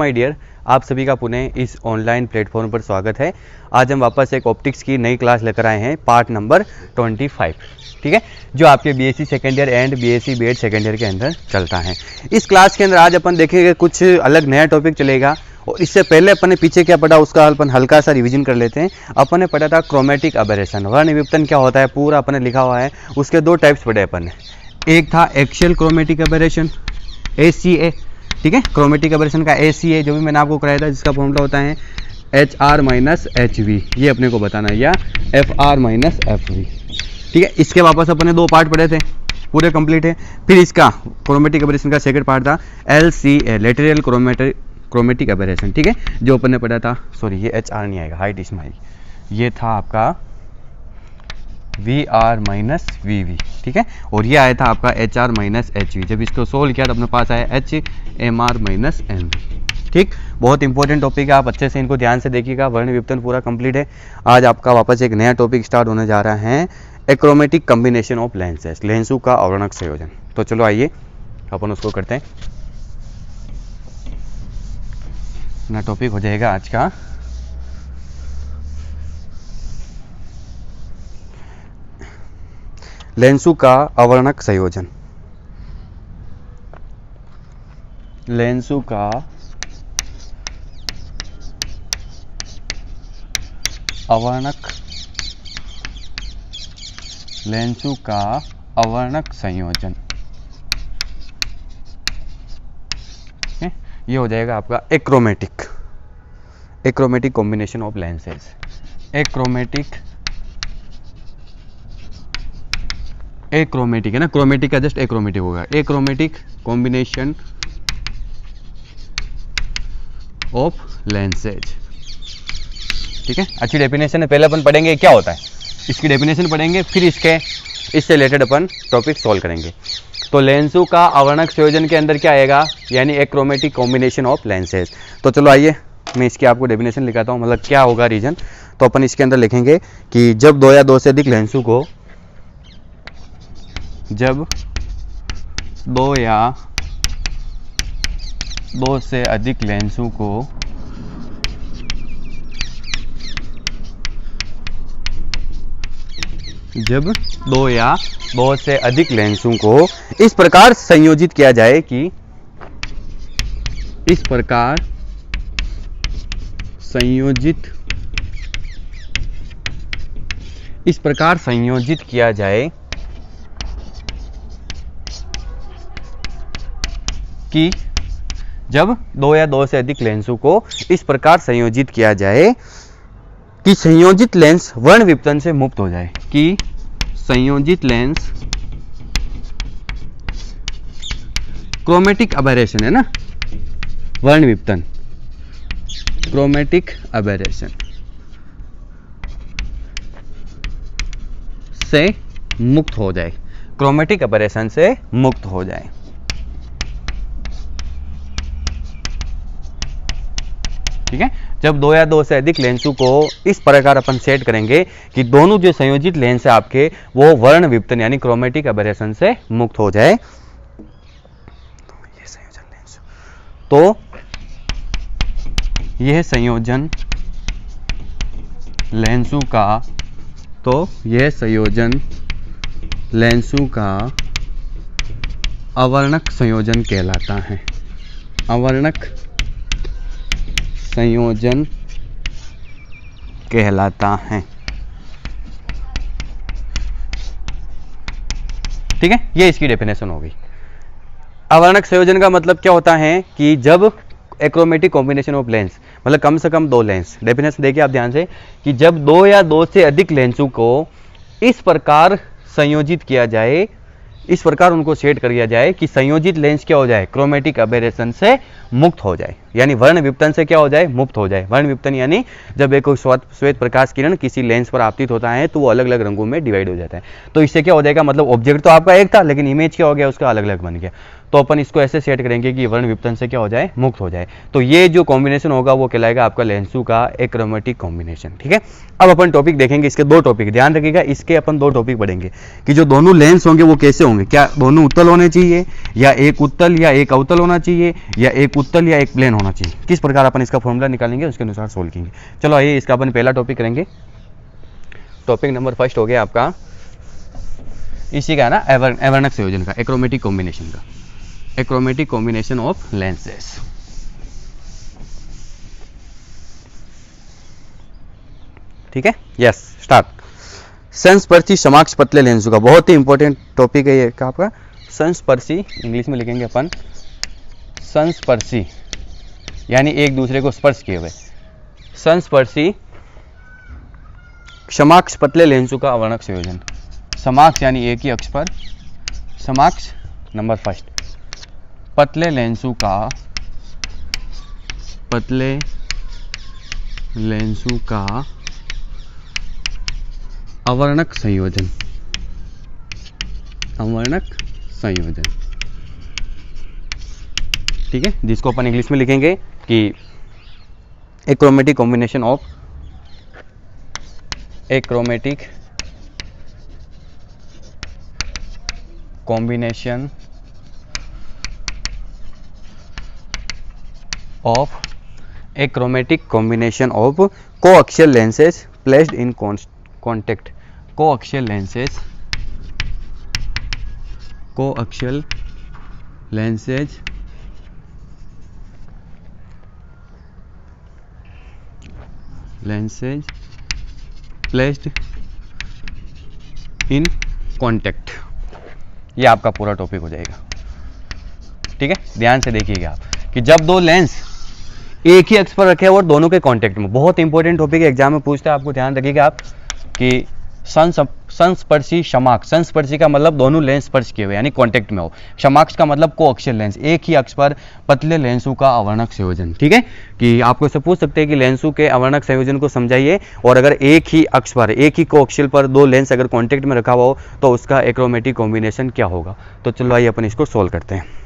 My dear, आप सभी का पुनः इस ऑनलाइन प्लेटफॉर्म पर स्वागत है। आज हम वापस एक ऑप्टिक्स की नई क्लास लेकर आए हैं, पार्ट नंबर 25, ठीक है, जो आपके BSc second year and BSc BEd second year के अंदर चलता है। इस क्लास के अंदर आज अपन देखेंगे कुछ अलग नया टॉपिक चलेगा, और इससे पहले अपन ने पीछे क्या पढ़ा उसका अपन हल्का सा रिवीजन कर लेते हैं। अपन ने पढ़ा था क्रोमेटिक अबेरेशन, वर्ण विपतन क्या होता है पूरा अपन ने लिखा हुआ है। उसके दो टाइप्स पढ़े अपन ने, एक था एक्सियल क्रोमेटिक अबेरेशन ACA, ठीक है, क्रोमेटिक अबेरेशन का ACA जो भी मैंने आपको कराया था, जिसका फॉर्मूला होता है HR माइनस HV, ये अपने को बताना है, या FR माइनस FV, ठीक है। इसके वापस अपने दो पार्ट पढ़े थे, पूरे कंप्लीट है। फिर इसका क्रोमेटिक अबेरेशन का सेकंड पार्ट था LCA, लेटरल क्रोमेटिक अबेरेशन, ठीक है, जो अपन ने पढ़ा था। सॉरी, ये HR नहीं आएगा, हाइट इसमें आएगी। ये था आपका VR माइनस VV, ठीक है, और ये आया था आपका HR माइनस HV। जब इसको सोल्व किया तो अपने पास आया HMR माइनस MV, ठीक। बहुत इंपॉर्टेंट टॉपिक है, आप अच्छे से इनको ध्यान से देखिएगा। वर्ण विपतन पूरा कंप्लीट है। आज आपका वापस एक नया टॉपिक स्टार्ट होने जा रहा है, एक्रोमेटिक कॉम्बिनेशन ऑफ लेंसेज, लेंसों का अवर्णक संयोजन। तो चलो आइए अपन उसको करते हैं। ना टॉपिक हो जाएगा आज का लेंसों का अवर्णक संयोजन। लेंसों का अवर्णक, लेंसों का अवर्णक संयोजन, ये हो जाएगा आपका achromatic combination of lenses. Achromatic है ना, क्रोमेटिक का जस्ट एक्रोमेटिक होगा, एक्रोमेटिक कॉम्बिनेशन ऑफ लेंसेज, ठीक है। अच्छी डेफिनेशन है, पहले अपन पढ़ेंगे क्या होता है, इसकी डेफिनेशन पढ़ेंगे, फिर इससे रिलेटेड अपन टॉपिक सॉल्व करेंगे। तो लेंसों का अवर्णक संयोजन के अंदर क्या आएगा, यानी एक्रोमेटिक कॉम्बिनेशन ऑफ लेंसेज। तो चलो आइए मैं इसकी आपको डेफिनेशन लिखाता हूँ, मतलब क्या होगा रीजन। तो अपन इसके अंदर लिखेंगे कि जब दो या दो से अधिक लेंसों को, जब दो या दो से अधिक लेंसों को जब दो या दो से अधिक लेंसों को इस प्रकार संयोजित किया जाए कि इस प्रकार संयोजित किया जाए कि जब दो या दो से अधिक लेंसों को इस प्रकार संयोजित किया जाए कि संयोजित लेंस वर्ण विपतन से मुक्त हो जाए, कि संयोजित लेंस, क्रोमेटिक अबेरेशन है ना, वर्ण विपतन, क्रोमेटिक अबेरेशन से मुक्त हो जाए, क्रोमेटिक अबेरेशन से मुक्त हो जाए, ठीक है। जब दो या दो से अधिक लेंसों को इस प्रकार अपन सेट करेंगे कि दोनों जो संयोजित लेंस है आपके वो वर्ण विपतन यानी क्रोमेटिक अबेरेशन से मुक्त हो जाए, ये संयोजन लेंस, तो यह संयोजन लेंसों का, तो यह संयोजन लेंसों का अवर्णक संयोजन कहलाता है, अवर्णक संयोजन कहलाता है, ठीक है। ये इसकी डेफिनेशन हो गई। अवर्णक संयोजन का मतलब क्या होता है कि जब एक्रोमेटिक कॉम्बिनेशन ऑफ लेंस, मतलब कम से कम दो लेंस, डेफिनेशन देखिए आप ध्यान से, कि जब दो या दो से अधिक लेंसों को इस प्रकार संयोजित किया जाए, इस प्रकार उनको सेट कर दिया जाए कि संयोजित लेंस क्या हो जाए, क्रोमेटिक अबेरेशन से मुक्त हो जाए, यानी वर्ण विपतन से क्या हो जाए, मुक्त हो जाए। वर्ण विपतन यानी जब एक श्वेत प्रकाश किरण किसी लेंस पर आपतित होता है तो वो अलग अलग रंगों में डिवाइड हो जाता है। तो इससे क्या हो जाएगा, मतलब ऑब्जेक्ट तो आपका एक था लेकिन इमेज क्या हो गया, उसका अलग अलग बन गया। तो अपन इसको ऐसे सेट करेंगे कि वर्ण विपतन से क्या हो जाए, मुक्त हो जाए। तो ये जो कॉम्बिनेशन होगा वो कहलाएगा आपका लेंसू का एक्रोमेटिक कॉम्बिनेशन। ठीक है, अब अपन टॉपिक देखेंगे, इसके दो टॉपिक ध्यान रखिएगा, इसके अपन दो टॉपिक पढ़ेंगे कि जो दोनों लेंस होंगे वो कैसे होंगे, क्या दोनों उत्तल होने चाहिए या एक उत्तल या एक अवतल होना चाहिए या एक उत्तल या एक प्लेन होना चाहिए, किस प्रकार अपन इसका फॉर्मूला निकालेंगे उसके अनुसार सोल्व करेंगे। चलो आइए इसका अपन पहला टॉपिक करेंगे। टॉपिक नंबर फर्स्ट हो गया आपका इसी का ना अवर्णक संयोजन का, एक्रोमेटिक कॉम्बिनेशन का, एक्रोमेटिक कॉम्बिनेशन ऑफ लेंसेस। ठीक है, यस स्टार्ट। संस्पर्शी समाक्ष पतले लेंसों का बहुत ही इंपॉर्टेंट टॉपिक है ये का आपका, संस्पर्शी इंग्लिश में लिखेंगे अपन संस्पर्शी यानी एक दूसरे को स्पर्श किए हुए, संस्पर्शी समाक्ष पतले लेंसों का अवर्णक संयोजन। समाक्ष यानी एक ही अक्ष पर, समाक्ष नंबर फर्स्ट, पतले लेंसों का, पतले लेंसों का अवर्णक संयोजन, अवर्णक संयोजन। ठीक है, जिसको अपन इंग्लिश में लिखेंगे कि achromatic combination of, achromatic combination of, achromatic combination of coaxial lenses placed in contact, coaxial lenses, coaxial lenses lenses placed in contact. ये आपका पूरा टॉपिक हो जाएगा। ठीक है, ध्यान से देखिएगा आप कि जब दो लेंस एक ही अक्ष पर रखे और दोनों के कांटेक्ट में, बहुत इंपॉर्टेंट टॉपिक है, एग्जाम में पूछते हैं, आपको ध्यान रखिएगा आप कि संस्पर्शी समाक्ष, संस्पर्शी का मतलब दोनों लेंस स्पर्श किए हुए यानी कांटेक्ट में हो, समाक्ष का मतलब कोएक्सियल लेंस, एक ही अक्ष पर पतले लेंसों का अवर्णक संयोजन। ठीक है, कि आपको इससे पूछ सकते हैं कि लेंसों के अवर्णक संयोजन को समझाइए, और अगर एक ही अक्ष पर, एक ही कोएक्सियल पर दो लेंस अगर कांटेक्ट में रखा हुआ हो तो उसका एक्रोमेटिक कॉम्बिनेशन क्या होगा। तो चलो आइए अपन इसको सोल्व करते हैं।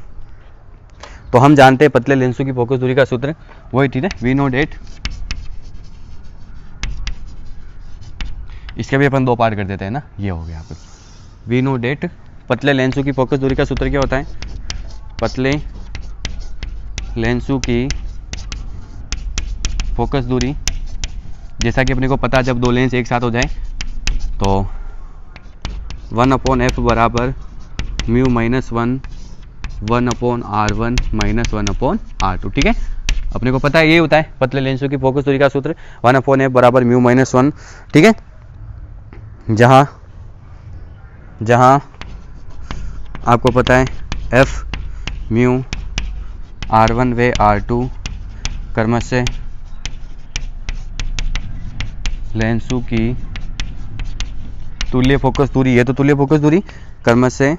तो हम जानते हैं पतले लेंसों की फोकस दूरी का सूत्र वही, ठीक है, वी नोट इट। इसके भी अपन दो पार्ट कर देते हैं ना, ये हो गया आपको वी नो डेट। पतले लेंसों की फोकस दूरी का सूत्र क्या होता है, पतले लेंसों की फोकस दूरी, जैसा कि अपने को पता जब दो लेंस एक साथ हो जाए तो 1/f बराबर mu minus 1 1/r1 minus 1/r2। ठीक है, अपने को पता है ये होता है पतले लेंसों की फोकस दूरी का सूत्र 1/f बराबर म्यू माइनस 1। ठीक है, जहाँ आपको पता है f म्यू r1 व r2 क्रमशः लेंसों की तुल्य फोकस दूरी, ये तो तुल्य फोकस दूरी, क्रमशः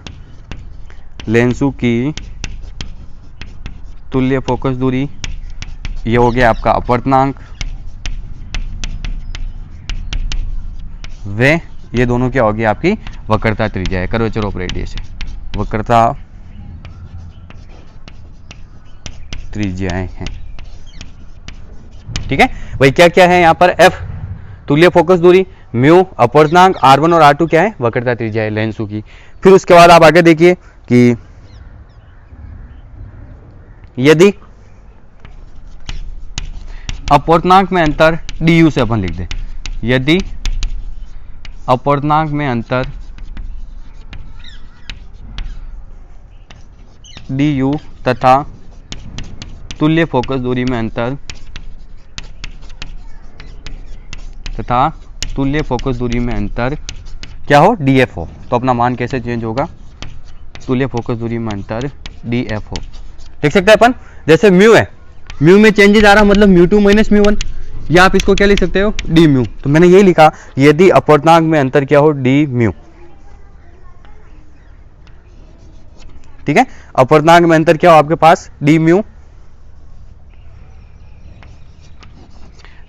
लेंसों की तुल्य फोकस दूरी, ये हो गया आपका अपवर्तनांक, वे ये दोनों क्या होगी आपकी वक्रता त्रिज्या है, कर्वेचर ऑफ रेडियस है, वक्रता त्रिज्याएं हैं। ठीक है, भाई क्या क्या है यहाँ पर, f तुल्य फोकस दूरी, म्यू अपवर्तनांक, r1 और r2 क्या है वक्रता त्रिज्या है लेंसों की। फिर उसके बाद आप आगे देखिए कि यदि अपवर्तनांक में अंतर du से अपन लिख दें, यदि अपवर्तनांक में अंतर du तथा तुल्य फोकस दूरी में अंतर तथा तुल्य फोकस दूरी में अंतर क्या हो, df हो, तो अपना मान कैसे चेंज होगा, तुल्य फोकस दूरी में अंतर df हो। देख सकते हैं अपन, जैसे म्यू है, म्यू में चेंजेस आ रहा मतलब म्यू2 माइनस म्यू1, या आप इसको क्या लिख सकते हो डी म्यू। तो मैंने यही लिखा, यदि अपवर्तनांक में अंतर क्या हो डी म्यू। ठीक है, अपवर्तनांक में अंतर क्या हो आपके पास डी म्यू,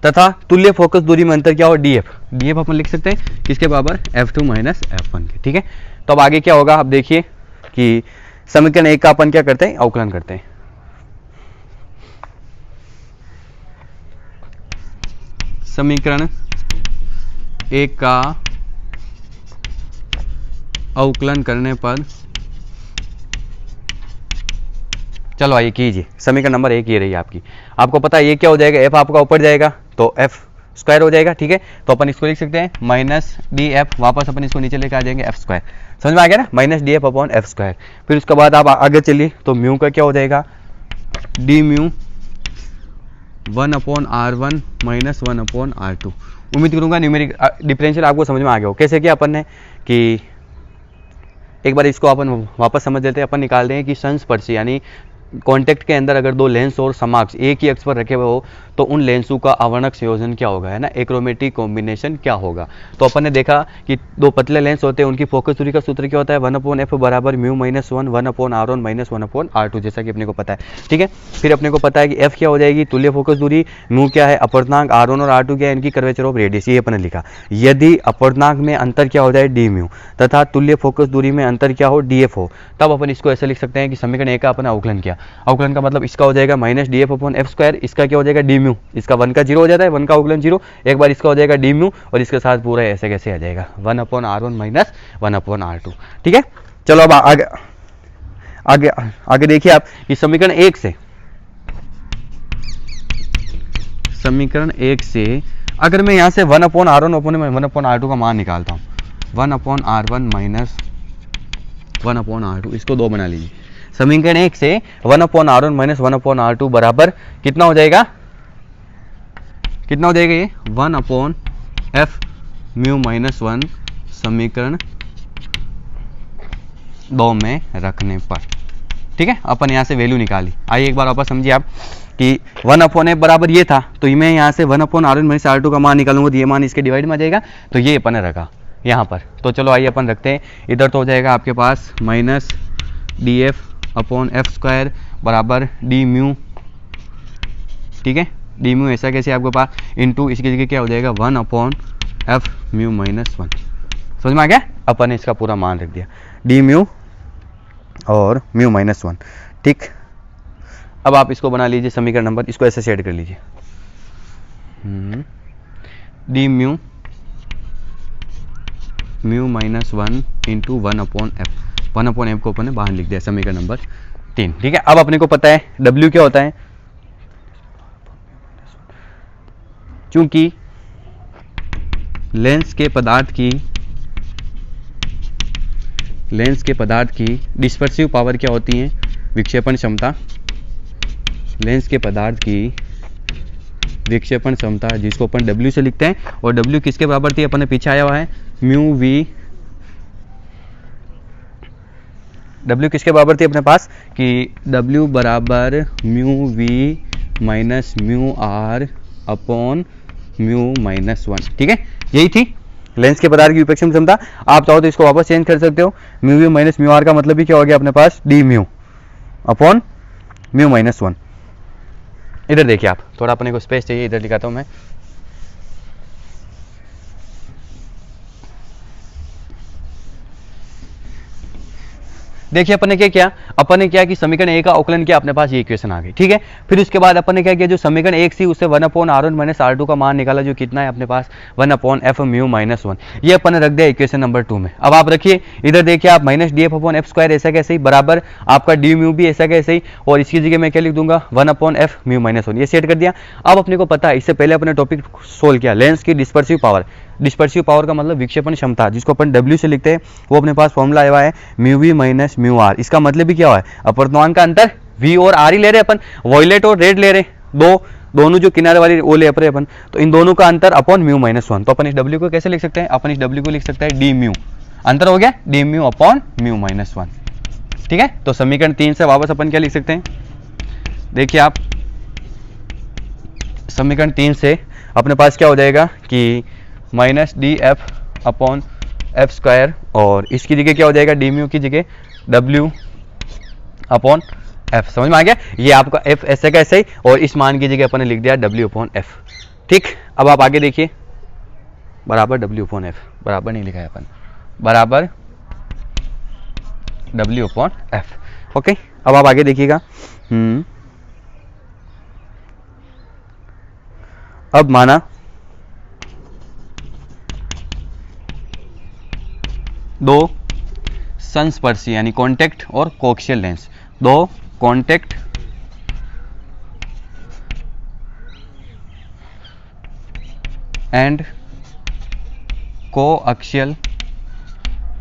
तथा तुल्य फोकस दूरी में अंतर क्या हो डीएफ। डीएफ अपन लिख सकते हैं किसके बराबर f2 माइनस f1 के। ठीक है, तो अब आगे क्या होगा आप देखिए कि समीकरण 1 का अपन क्या करते हैं, अवकलन करते हैं। समीकरण 1 का अवकलन करने पर, चलो आइए कीजिए। समीकरण नंबर 1 ये रही आपकी, आपको पता है ये क्या हो जाएगा, एफ आपका ऊपर जाएगा तो एफ स्क्वायर हो जाएगा, ठीक है। तो अपन इसको लिख सकते हैं माइनस डी एफ, वापस अपन इसको नीचे लेकर आ जाएंगे एफ स्क्वायर, समझ में आ गया ना, minus D F upon F square. फिर उसके बाद आप आगे चलिए तो म्यू का क्या हो जाएगा, D mu 1/r1 minus 1/r2। उम्मीद करूंगा न्यूमेरिक डिफरेंशियल आपको समझ में आ गया हो। कैसे किया अपन ने कि एक बार इसको अपन वापस समझ लेते हैं। अपन निकाल दें कि संस्पर्शी यानी कॉन्टेक्ट के अंदर अगर दो लेंस और समाक्ष एक ही अक्ष पर रखे हुए हो तो उन लेंसों का आवरणक संयोजन क्या होगा, है ना, एक्रोमेटिक कॉम्बिनेशन क्या होगा। तो अपन ने देखा कि दो पतले लेंस होते हैं, उनकी फोकस दूरी का सूत्र क्या होता है, 1/f बराबर mu minus 1 1/r1 minus 1/r2, जैसा कि अपने को पता है, ठीक है। फिर अपने को पता है कि f क्या हो जाएगी, तुल्य फोकस दूरी, म्यू क्या है अपर्णांक, r1 और r2 क्या है इनकी कर्वेचर ऑफ रेडियस, ये अपन ने लिखा। यदि अपर्णांक में अंतर क्या हो जाए डी म्यू तथा तुल्य फोकस दूरी में अंतर क्या हो डी एफ हो, तब अपन इसको ऐसे लिख सकते हैं कि समीकरण 1 का अपन अवकलन किया। अवकलन का मतलब इसका हो जाएगा minus D F upon F square, इसका क्या हो जाएगा डी म्यू, इसका 1 का 0 हो जाता है, 1 का अवकलन 0, एक बार इसका हो जाएगा डी म्यू और इसके साथ पूरा ऐसे कैसे आ जाएगा 1/r1 माइनस 1/r2, ठीक है। चलो अब आगे आगे आगे देखिए आप इस समीकरण 1 से, समीकरण 1 से अगर मैं यहाँ से 1/r1 1/r2 का मान निकालता हूँ, 1/r1 माइनस 1/r2, इसको 2 बना लीजिए। समीकरण 1 से 1/r1 माइनस 1/r2 बराबर कितना हो जाएगा, कितना हो जाएगा ये 1/f म्यू माइनस 1 समीकरण 2 में रखने पर, ठीक है। अपन यहाँ से वैल्यू निकाली। आइए एक बार वापस समझिए आप कि 1/f बराबर ये था, तो मैं यहाँ से 1/r1 माइनस r2 का मान निकालूंगा तो ये मान इसके डिवाइड में आ जाएगा, तो ये अपन ने रखा यहाँ पर। तो चलो आइए अपन रखते हैं, इधर तो हो जाएगा आपके पास minus D F upon F square बराबर डी म्यू, ठीक है, डी म्यू ऐसा कैसे आपके पास इंटू इसकी जगह क्या हो जाएगा 1/f म्यू माइनस 1, समझ में आ गया। अपन ने इसका पूरा मान रख दिया डी म्यू और म्यू माइनस 1, ठीक। अब आप इसको बना लीजिए समीकरण नंबर, इसको ऐसे सेट कर लीजिए, D mu mu minus 1 into 1/f, 1/f को अपन ने बाहर लिख दिया समीकरण नंबर 3, ठीक है। अब अपने को पता है W क्या होता है, चूंकि लेंस के पदार्थ की डिस्पर्सिव पावर क्या होती है, विक्षेपण क्षमता, लेंस के पदार्थ की विक्षेपण क्षमता जिसको अपन W से लिखते हैं, और W किसके बराबर थी, अपन ने पीछे आया हुआ है म्यू वी, W किसके बराबर थी अपने पास कि W बराबर mu V minus mu R upon mu minus 1, ठीक है। यही थी लेंस के पदार्थ की विक्षेपण क्षमता। आप चाहो तो इसको वापस चेंज कर सकते हो, mu V minus mu R का मतलब भी क्या हो गया अपने पास D mu upon mu minus 1। इधर देखिए आप, थोड़ा अपने को स्पेस चाहिए, इधर दिखाता हूं मैं। देखिए अपन ने क्या किया, अपन ने क्या कि समीकरण 1 का अवकलन किया, अपने पास ये इक्वेशन आ गई, ठीक है। फिर उसके बाद अपन ने क्या किया, जो समीकरण 1 थी उससे 1/r1 माइनस r2 का मान निकाला, जो कितना है अपने पास 1/f म्यू माइनस 1, ये अपन ने रख दिया इक्वेशन नंबर 2 में। अब आप रखिए इधर देखिए आप minus D F upon F square ऐसा कैसे ही बराबर आपका डी म्यू भी ऐसा कैसे ही, और इसकी जगह मैं क्या लिख दूंगा 1/f म्यू माइनस 1, ये सेट कर दिया। अब अपने को पता है, इससे पहले अपने टॉपिक सोल्व किया लेंस की डिस्पर्सिव पावर, डिस्पर्सिव पावर का मतलब विक्षेपण क्षमता जिसको अपन W से लिखते हैं, वो अपने पास फॉर्मूला आया हुआ है mu V minus mu R. इसका मतलब भी क्या हुआ है, अपवर्तनांक का अंतर V और R ही ले रहे अपन, वॉयलेट और रेड ले रहे, दोनों जो किनारे वाली वो ले रहे अपन, तो इन दोनों का अंतर अपॉन म्यू माइनस 1। तो अपन इस W को कैसे लिख सकते हैं, अपन इस W को लिख सकते हैं डी म्यू, अंतर हो गया D mu upon mu minus 1, ठीक है। तो समीकरण 3 से वापस अपन क्या लिख सकते हैं, देखिए आप समीकरण 3 से अपने पास क्या हो जाएगा कि minus D F upon F square, और इसकी जगह क्या हो जाएगा डी म्यू की जगह W अपॉन एफ, समझ में आ गया। ये आपका F ऐसे का ऐसे ही, और इस मान की जगह अपन ने लिख दिया W अपॉन एफ, ठीक। अब आप आगे देखिए बराबर W अपॉन एफ, बराबर नहीं लिखा है अपन, बराबर W अपॉन एफ। ओके, अब आप आगे देखिएगा। अब माना दो संस्पर्शी यानी कॉन्टेक्ट और कोएक्सियल लेंस, दो कॉन्टेक्ट एंड कोएक्सियल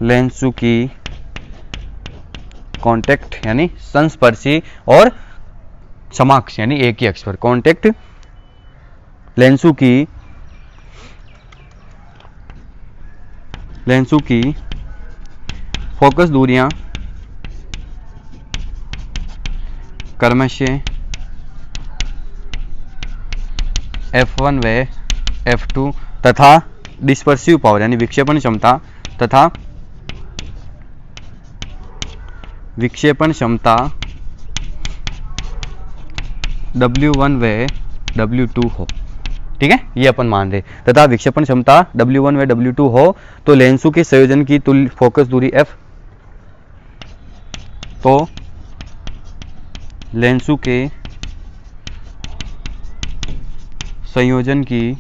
लेंसों की कॉन्टेक्ट यानी संस्पर्शी और समाक्ष यानी एक ही अक्ष पर, कॉन्टेक्ट लेंसों की फोकस दूरियां क्रमशः f1 व f2 तथा डिस्पर्सिव पावर यानी विक्षेपण क्षमता तथा विक्षेपण क्षमता W1 व W2 हो। ठीक है, ये अपन मान रहे, तथा विक्षेपण क्षमता W1 व W2 हो तो लेंसों के संयोजन की तुल्य फोकस दूरी f, तो लेंसों के संयोजन की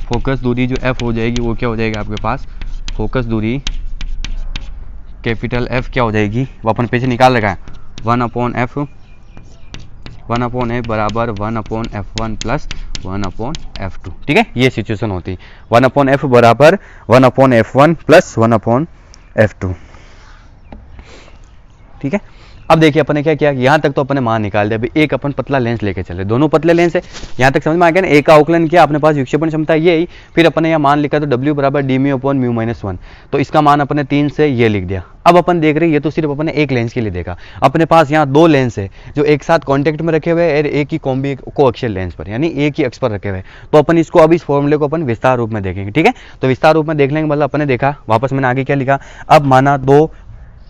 फोकस दूरी जो f हो जाएगी वो क्या हो जाएगा आपके पास, फोकस दूरी कैपिटल F क्या हो जाएगी, वो अपन पीछे निकाल रखा है 1/f बराबर 1/f1 प्लस 1/f2। ठीक है, ये सिचुएशन होती है 1/f बराबर 1/f1 प्लस 1/f2। ठीक है, अब देखिए अपन ने क्या किया, यहाँ तक तो अपन ने मान निकाल दिया। अभी एक अपन पतला लेंस लेके चले, दोनों पतले लेंस है, यहाँ तक समझ में आ गया ना। एक का आकलन किया अपने पास विक्षेपण क्षमता ये ही, फिर अपन ने यहाँ मान लिखा तो W बराबर d/μ/1, तो इसका मान अपन ने 3 से ये लिख दिया। अब अपन देख रहे हैं ये तो सिर्फ अपन ने एक लेंस के लिए देखा, अपने पास यहाँ दो लेंस है जो एक साथ कॉन्टेक्ट में रखे हुए और एक ही कोएक्सियल लेंस पर यानी एक ही अक्ष पर रखे हुए, तो अपन इसको अब इस फॉर्मूले को अपन विस्तार रूप में देखेंगे। ठीक है, तो विस्तार रूप में देख लेंगे, मतलब अपन ने देखा, वापस मैंने आगे क्या लिखा, अब माना दो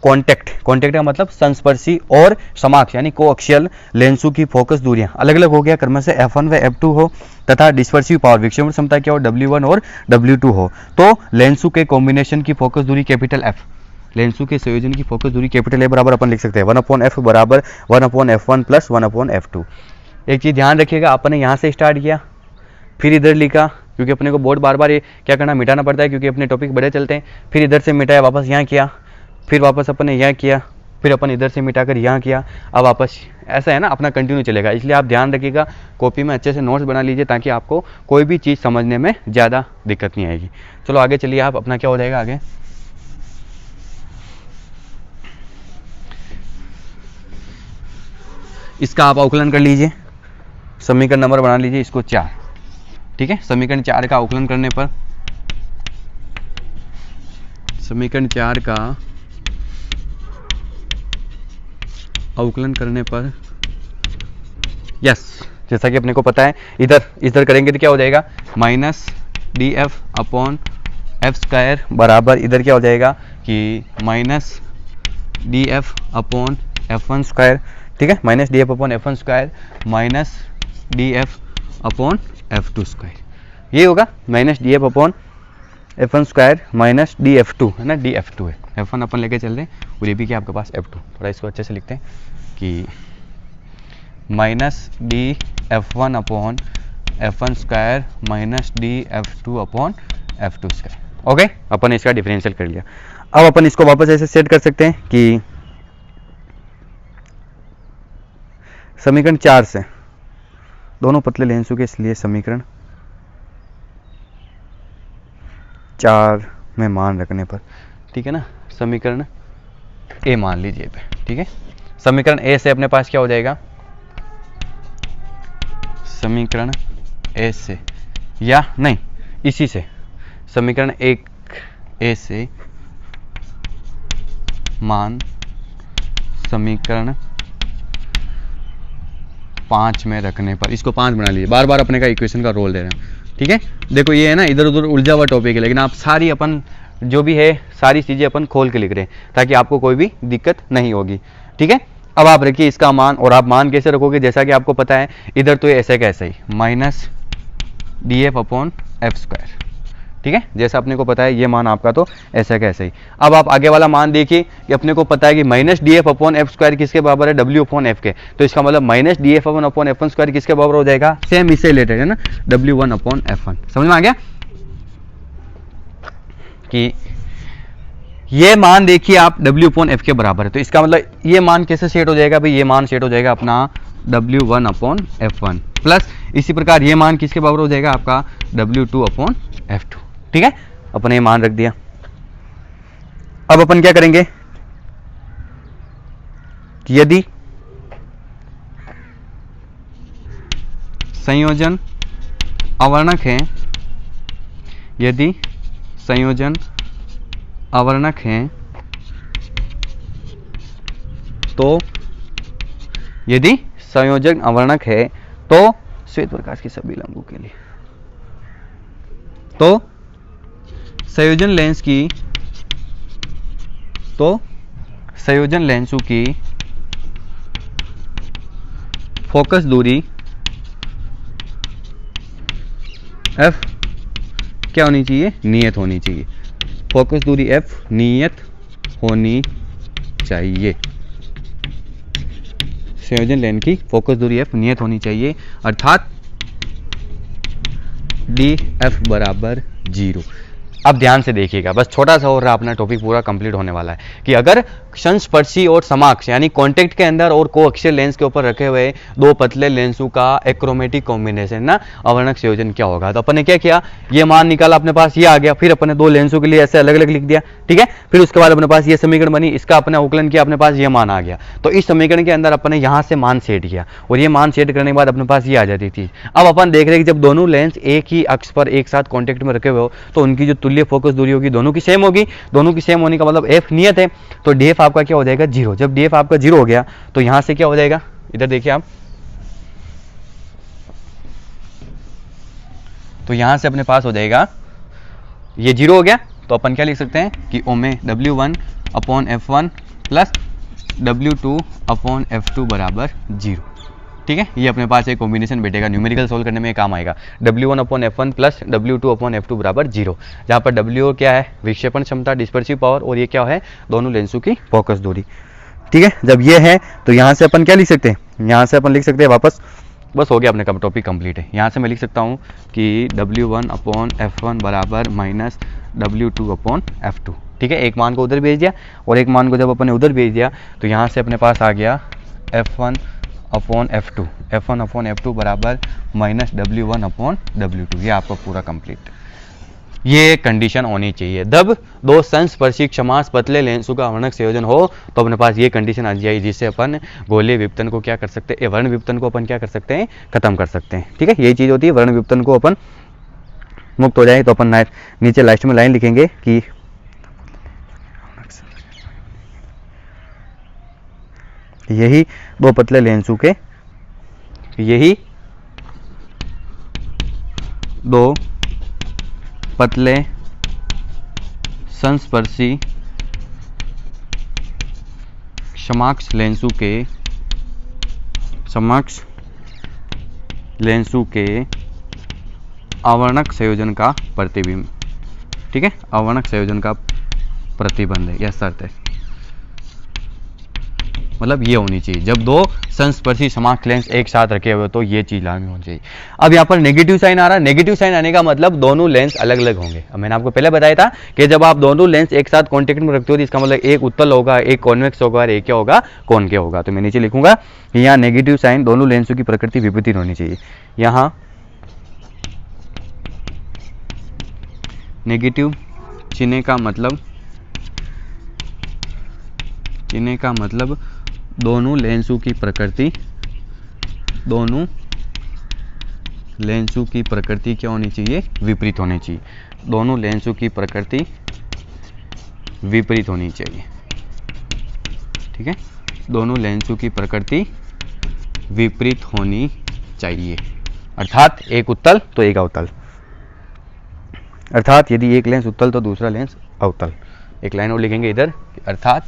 कॉन्टेक्ट का मतलब संस्पर्शी और समाक्ष यानी कोएक्सियल लेंसों की फोकस दूरियां अलग अलग हो गया, क्रमशः f1 व f2 हो तथा डिस्पर्सिव पावर विक्षेपण क्षमता क्या हो W1 और W2 हो, तो लेंसों के कॉम्बिनेशन की फोकस दूरी कैपिटल F, लेंसों के संयोजन की फोकस दूरी कैपिटल A बराबर अपन लिख सकते हैं 1/f बराबर 1/f1 प्लस 1/f2। एक चीज ध्यान रखिएगा, अपन ने यहाँ से स्टार्ट किया फिर इधर लिखा, क्योंकि अपने को बोर्ड बार बार ये क्या करना, मिटाना पड़ता है, क्योंकि अपने टॉपिक बड़े चलते हैं। फिर इधर से मिटाया, वापस यहाँ किया, फिर वापस अपन ने यहाँ किया, फिर अपन इधर से मिटाकर यहाँ किया, अब वापस ऐसा है ना, अपना कंटिन्यू चलेगा। इसलिए आप ध्यान रखिएगा, कॉपी में अच्छे से नोट्स बना लीजिए ताकि आपको कोई भी चीज़ समझने में ज़्यादा दिक्कत नहीं आएगी। चलो आगे चलिए, आप अपना क्या हो जाएगा आगे, इसका आप आकलन कर लीजिए, समीकरण नंबर बना लीजिए इसको 4। ठीक है, समीकरण 4 का आकलन करने पर, समीकरण 4 का आकलन करने पर यस, जैसा कि अपने को पता है इधर करेंगे तो क्या हो जाएगा -df/f² बराबर इधर क्या हो जाएगा कि -df/f1²। ठीक है, -df/f1² माइनस df/f2², ये होगा -df/f1² माइनस df2 है ना, df2 है, f1 अपन लेके चल रहे हैं और ये भी क्या आपके पास f2। थोड़ा इसको अच्छे से लिखते हैं कि -df1/f1² माइनस df2/f2²। ओके, अपन इसका डिफरेंशियल कर लिया। अब अपन इसको वापस ऐसे सेट कर सकते हैं कि समीकरण 4 से दोनों पतले लेंसों के लिए समीकरण 4 में मान रखने पर, ठीक है ना, समीकरण ए मान लीजिए पे। ठीक है, समीकरण ए से अपने पास क्या हो जाएगा, समीकरण ए से या नहीं इसी से, समीकरण 1 से मान समीकरण 5 में रखने पर, इसको 5 बना लीजिए, बार बार अपने का इक्वेशन का रोल दे रहे हैं। ठीक है, देखो ये है ना इधर उधर उलझा हुआ टॉपिक है, लेकिन आप सारी अपन जो भी है सारी चीज़ें अपन खोल के लिख रहे हैं ताकि आपको कोई भी दिक्कत नहीं होगी। ठीक है, अब आप रखिए इसका मान, और आप मान कैसे रखोगे, जैसा कि आपको पता है इधर तो ऐसे का ऐसा ही -df/f²। ठीक है, जैसा अपने को पता है ये मान आपका तो ऐसा का ऐसा ही। अब आप आगे वाला मान देखिए कि अपने को पता है कि minus D F upon F square किसके बराबर है, डब्ल्यू अपॉन एफ के। तो इसका मतलब minus D F upon F one square किसके बराबर हो जाएगा, सेम इससे रिलेटेड है ना, W one upon F one. समझ में आ गया कि ये मान देखिए आप डब्ल्यू अपॉन एफ के बराबर है, तो इसका मतलब ये मान कैसे सेट हो जाएगा भाई, ये मान सेट हो जाएगा अपना W one upon F one plus इसी प्रकार ये मान किसके बराबर हो जाएगा आपका W two upon F two. ठीक है, अपन ये मान रख दिया। अब अपन क्या करेंगे, यदि संयोजन अवर्णक है, यदि संयोजन अवर्णक है तो, यदि संयोजन अवर्णक है तो श्वेत प्रकाश के सभी लंबों के लिए, तो संयोजन लेंस की, तो संयोजन लेंसों की फोकस दूरी f क्या होनी चाहिए, नियत होनी चाहिए। फोकस दूरी f नियत होनी चाहिए, संयोजन लेंस की फोकस दूरी f नियत होनी चाहिए, अर्थात डी एफ बराबर 0। अब ध्यान से देखिएगा, बस छोटा सा और अपना टॉपिक पूरा कंप्लीट होने वाला है कि अगर संस्पर्शी और समाक्ष यानी कॉन्टेक्ट के अंदर और कोएक्सियल लेंस के ऊपर रखे हुए दो पतले लेंसों का एक्रोमेटिक कॉम्बिनेशन ना अवर्णक संयोजन क्या होगा। तो अपन ने क्या किया, ये मान निकाला, अपने पास ये आ गया, फिर अपने दो लेंसों के लिए ऐसे अलग अलग लिख दिया। ठीक है, फिर उसके बाद अपने पास ये समीकरण बनी, इसका अपने अवकलन किया, अपने पास ये मान आ गया। तो इस समीकरण के अंदर अपने यहाँ से मान सेट किया और ये मान सेट करने के बाद अपने पास ये आ जाती थी। अब अपन देख रहे हैं कि जब दोनों लेंस एक ही अक्ष पर एक साथ कॉन्टेक्ट में रखे हुए हो तो उनकी जो तुल्य फोकस दूरी होगी दोनों की सेम होगी। दोनों की सेम होने का मतलब एफ नियत है, तो डी एफ आपका क्या हो जाएगा 0। जब डी एफ आपका 0 हो गया तो यहां से क्या हो जाएगा, इधर देखिए आप, तो यहां से अपने पास हो जाएगा ये 0 हो गया, तो अपन क्या लिख सकते हैं कि ओमे W1 upon F1 plus W2 upon F2 बराबर 0। ठीक है, ये अपने पास एक कॉम्बिनेशन बैठेगा, न्यूमेरिकल सोल्व करने में काम आएगा। W1 upon F1 plus W2 upon F2 बराबर 0, जहाँ पर W क्या है, विक्षेपण क्षमता, डिस्पर्सिव पावर, और ये क्या है, दोनों लेंसों की फोकस दूरी। ठीक है, जब ये है तो यहाँ से अपन क्या लिख सकते हैं, यहाँ से अपन लिख सकते हैं वापस, बस हो गया अपने टॉपिक कंप्लीट है। यहाँ से मैं लिख सकता हूँ कि W1 अपॉन F1 बराबर माइनस W2 अपॉन F2। ठीक है, एक मान को उधर भेज दिया और एक मान को जब अपन ने उधर भेज दिया तो यहाँ से अपने पास आ गया F1 upon F2, F1 upon F2 बराबर माइनस W1 अपॉन W2। ये आपका पूरा कंप्लीट, ये कंडीशन होनी चाहिए। जब दो संस्पर्शी क्षमास पतले लेंसों का अवर्णक संयोजन हो तो अपने पास ये कंडीशन आ जाएगी जिससे अपन गोलीय विपतन को क्या कर सकते हैं, वर्ण विपतन को अपन क्या कर सकते हैं, खत्म कर सकते हैं। ठीक है, यही चीज़ होती है, वर्ण विपतन को अपन मुक्त हो जाए तो अपन नीचे लास्ट में लाइन लिखेंगे कि यही दो पतले लेंसों के, यही दो पतले संस्पर्शी समक्ष लेंसों के अवर्णक संयोजन का प्रतिबिंब। ठीक है, अवर्णक संयोजन का प्रतिबंध है, यह शर्त है। मतलब ये होनी चाहिए, जब दो संस्पर्शी समक्ष लेंस एक साथ रखे हुए तो ये चीज लागू होनी चाहिए। अब यहाँ पर नेगेटिव साइन आ रहा है, नेगेटिव साइन आने का मतलब दोनों लेंस अलग अलग होंगे। अब मैंने आपको पहले बताया था कि जब आप दोनों लेंस एक साथ कॉन्टेक्ट में रखते हो तो इसका मतलब एक उत्तल होगा, एक कॉन्वेक्स होगा और एक क्या होगा, कॉनकेव होगा। तो मैं नीचे लिखूंगा कि यहाँ नेगेटिव साइन, दोनों लेंसों की प्रकृति विपरीत होनी चाहिए। यहाँ नेगेटिव चिन्ह का मतलब दोनों लेंसों की प्रकृति क्या होनी चाहिए, विपरीत होनी चाहिए। दोनों लेंसों की प्रकृति विपरीत होनी चाहिए। ठीक है, दोनों लेंसों की प्रकृति विपरीत होनी चाहिए, अर्थात एक उत्तल तो एक अवतल, अर्थात यदि एक लेंस उत्तल तो दूसरा लेंस अवतल। एक लाइन और लिखेंगे इधर, अर्थात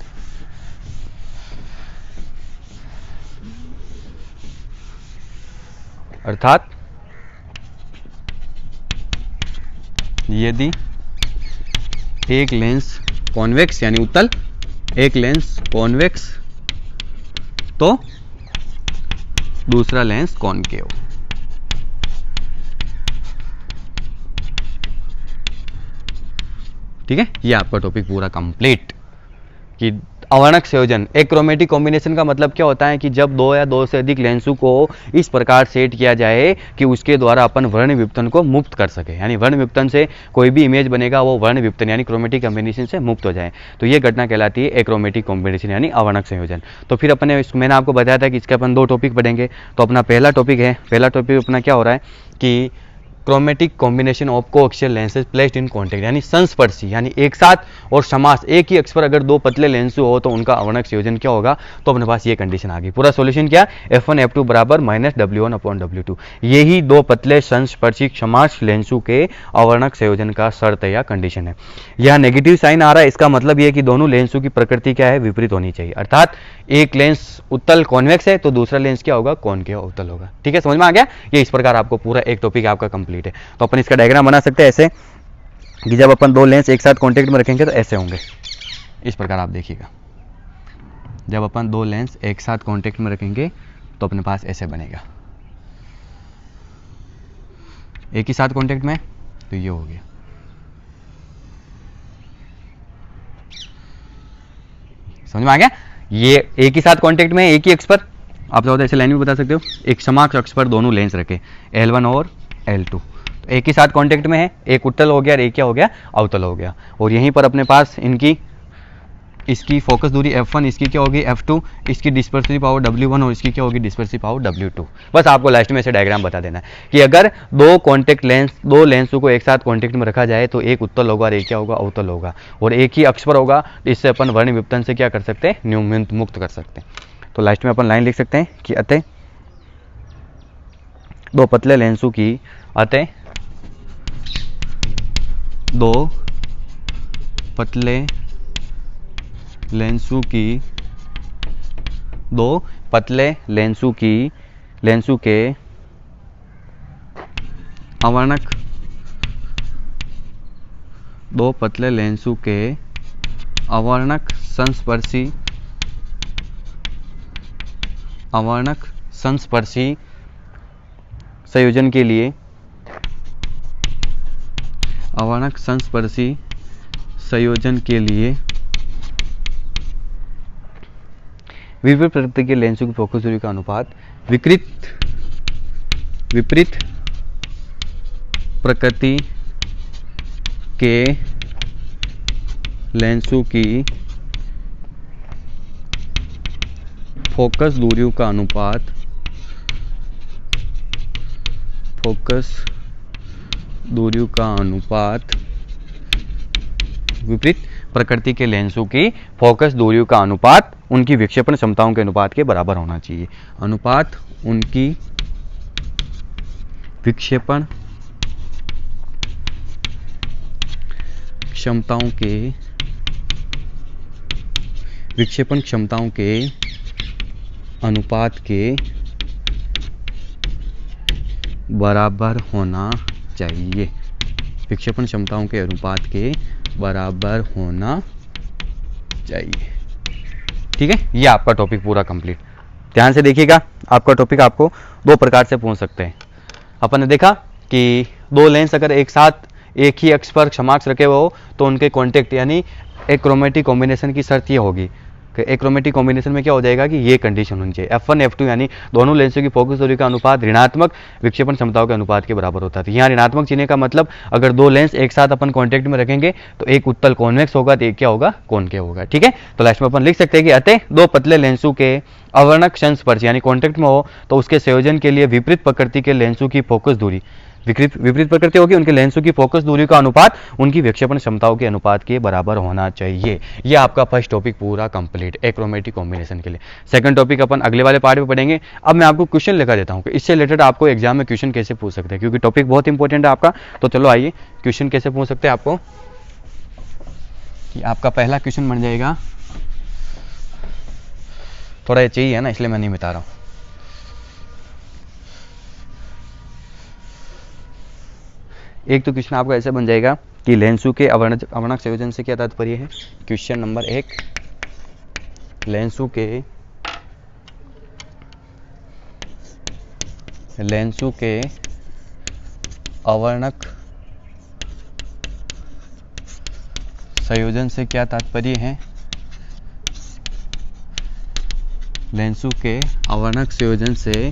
यदि एक लेंस कॉन्वेक्स यानी उत्तल, एक लेंस कॉन्वेक्स तो दूसरा लेंस कॉनकेव। ठीक है, ये आपका टॉपिक पूरा कंप्लीट कि अवर्णक संयोजन, एक्रोमेटिक कॉम्बिनेशन का मतलब क्या होता है कि जब दो या दो से अधिक लेंसों को इस प्रकार सेट किया जाए कि उसके द्वारा अपन वर्ण विपतन को मुक्त कर सके, यानी वर्ण विपतन से कोई भी इमेज बनेगा वो वर्ण विपतन यानी क्रोमेटिक कॉम्बिनेशन से मुक्त हो जाए, तो ये घटना कहलाती है एक्रोमेटिक कॉम्बिनेशन यानी अवर्णक संयोजन। तो फिर अपने मैंने आपको बताया था कि इसके अपन दो टॉपिक पढ़ेंगे। तो अपना पहला टॉपिक अपना क्या हो रहा है कि chromatic combination of coaxial lenses placed in contact, यानी संस्पर्शी यानी एक साथ और समास, एक ही अक्ष पर अगर दो पतले लेंस हो तो उनका अवर्णक संयोजन क्या होगा। तो अपने पास ये कंडीशन आ गई। पूरा सॉल्यूशन क्या, F1 F2 बराबर -W1/W2, यही दो पतले संस्पर्शी समास लेंसों के अवर्णक संयोजन का शर्त या कंडीशन है। यह नेगेटिव साइन आ रहा है, इसका मतलब यह कि दोनों लेंसों की प्रकृति क्या है, विपरीत होनी चाहिए। अर्थात एक लेंस उत्तल कॉन्वेक्स है तो दूसरा लेंस क्या होगा, कॉनकेव अवतल होगा। ठीक है, समझ में आ गया। ये इस प्रकार आपको पूरा एक टॉपिक आपका कंप्लीट है। तो अपन इसका डायग्राम बना सकते हैं ऐसे कि जब अपन दो लेंस एक साथ कांटेक्ट में रखेंगे तो ऐसे होंगे, इस प्रकार आप देखिएगा। जब अपन दो लेंस एक साथ कांटेक्ट में रखेंगे तो अपने पास ऐसे बनेगा, एक ही साथ कांटेक्ट में, तो ये हो गया। समझ में आ गया। ये एक ही साथ कांटेक्ट में, एक ही अक्ष पर, आप चाहो तो ऐसे लाइन में बता सकते हो, एक समाक्ष अक्ष पर दोनों लेंस रखे L1 और L2, तो एक ही साथ कांटेक्ट में है, एक उत्तल हो गया और एक क्या हो गया, अवतल हो गया। और यहीं पर अपने पास इसकी फोकस दूरी F1, इसकी क्या होगी F2, इसकी डिस्पर्सिव पावर W1 और इसकी क्या होगी डिस्पर्सिव पावर W2। बस आपको लास्ट में ऐसे डायग्राम बता देना है कि अगर दो लेंसों को एक साथ कांटेक्ट में रखा जाए तो एक उत्तल होगा और एक क्या होगा, अवतल होगा, और एक ही अक्ष पर होगा। इससे अपन वर्ण विपतन से क्या कर सकते हैं, न्यून मुक्त कर सकते हैं। तो लास्ट में अपन लाइन लिख सकते हैं कि अतः दो पतले लेंसों की दो पतले लेंसों के अवर्णक, दो पतले लेंसों के अवर्णक संस्पर्शी संयोजन के लिए, अवर्णक संस्पर्शी संयोजन के लिए विपरीत प्रकृति के लेंसों की फोकस दूरी का अनुपात विपरीत प्रकृति के लेंसों की फोकस दूरियों का अनुपात विपरीत प्रकृति के लेंसों की फोकस दूरियों का अनुपात उनकी विक्षेपण क्षमताओं के अनुपात के बराबर होना चाहिए। अनुपात उनकी विक्षेपण क्षमताओं के अनुपात के बराबर होना चाहिए। विक्षेपण क्षमताओं के अनुपात के बराबर होना चाहिए। ठीक है, ये आपका टॉपिक पूरा कंप्लीट। ध्यान से देखिएगा, आपका टॉपिक आपको दो प्रकार से पूछ सकते हैं। अपन ने देखा कि दो लेंस अगर एक साथ एक ही अक्ष पर समाक्ष रखे हुए हो तो उनके कॉन्टेक्ट यानी एक्रोमेटिक कॉम्बिनेशन की शर्त ये होगी कि एक्रोमेटिक कॉम्बिनेशन में क्या हो जाएगा कि ये कंडीशन होनी चाहिए, F1 F2 यानी दोनों लेंसों की फोकस दूरी का अनुपात ऋणात्मक विक्षेपण क्षमताओं के अनुपात के बराबर होता है। यहाँ ऋणात्मक चिन्ह का मतलब अगर दो लेंस एक साथ अपन कॉन्टेक्ट में रखेंगे तो एक उत्तल कॉन्वेक्स होगा तो एक क्या होगा, कॉनकेव होगा। ठीक है, तो लास्ट में अपन लिख सकते हैं कि अतः दो पतले लेंसों के अवर्णक संस्पर्श यानी कॉन्टेक्ट में हो तो उसके संयोजन के लिए विपरीत प्रकृति के लेंसों की फोकस दूरी, विपरीत प्रकृति होगी, उनके लेंसों की फोकस दूरी का अनुपात उनकी विक्षेपण क्षमताओं के अनुपात के बराबर होना चाहिए। ये आपका फर्स्ट टॉपिक पूरा कंप्लीट एक्रोमेटिक कॉम्बिनेशन के लिए। सेकंड टॉपिक अपन अगले वाले पार्ट में पढ़ेंगे। अब मैं आपको क्वेश्चन लेकर देता हूँ कि इससे रिलेटेड आपको एग्जाम में क्वेश्चन कैसे पूछ सकते हैं, क्योंकि टॉपिक बहुत इंपॉर्टेंट है आपका। तो चलो आइए क्वेश्चन कैसे पूछ सकते हैं आपको, कि आपका पहला क्वेश्चन बन जाएगा, थोड़ा ये चाहिए ना इसलिए मैं नहीं बता रहा हूँ। एक तो क्वेश्चन आपका ऐसे बन जाएगा कि लेंसू के अवर्णक संयोजन से क्या तात्पर्य है। क्वेश्चन नंबर 1, लेंसू के अवर्णक संयोजन से क्या तात्पर्य है। लेंसू के अवर्णक संयोजन से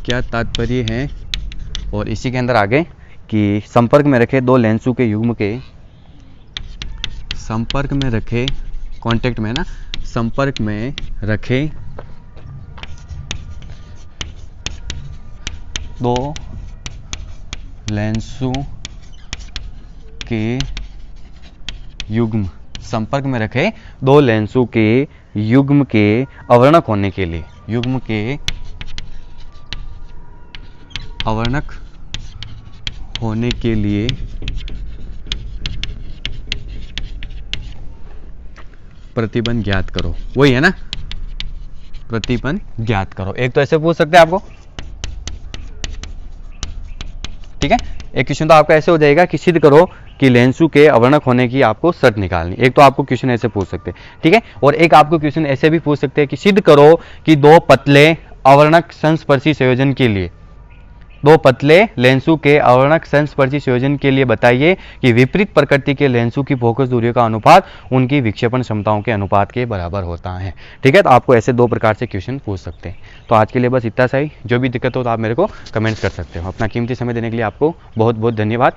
क्या तात्पर्य है। और इसी के अंदर आगे कि संपर्क में रखे दो लेंसू के युग्म के, संपर्क में रखे, कांटेक्ट में ना, संपर्क में रखे दो लेंसू के युग्म, संपर्क में रखे दो लेंसू के युग्म के अवर्णक होने के लिए, युग्म के अवर्णक होने के लिए प्रतिबंध ज्ञात करो। वही है ना, प्रतिबंध ज्ञात करो। एक तो ऐसे पूछ सकते हैं आपको, ठीक है। एक क्वेश्चन तो आपका ऐसे हो जाएगा कि सिद्ध करो कि लेंसू के अवर्णक होने की आपको शर्त निकालनी। एक तो आपको क्वेश्चन ऐसे पूछ सकते हैं, ठीक है। और एक आपको क्वेश्चन ऐसे भी पूछ सकते हैं कि सिद्ध करो कि दो पतले अवर्णक संस्पर्शी संयोजन के लिए, दो पतले लेंसू के अवर्णक संस्पर्शी संयोजन के लिए बताइए कि विपरीत प्रकृति के लेंसू की फोकस दूरियों का अनुपात उनकी विक्षेपण क्षमताओं के अनुपात के बराबर होता है, ठीक है। तो आपको ऐसे दो प्रकार से क्वेश्चन पूछ सकते हैं। तो आज के लिए बस इतना सा ही। जो भी दिक्कत हो तो आप मेरे को कमेंट्स कर सकते हो। अपना कीमती समय देने के लिए आपको बहुत बहुत धन्यवाद।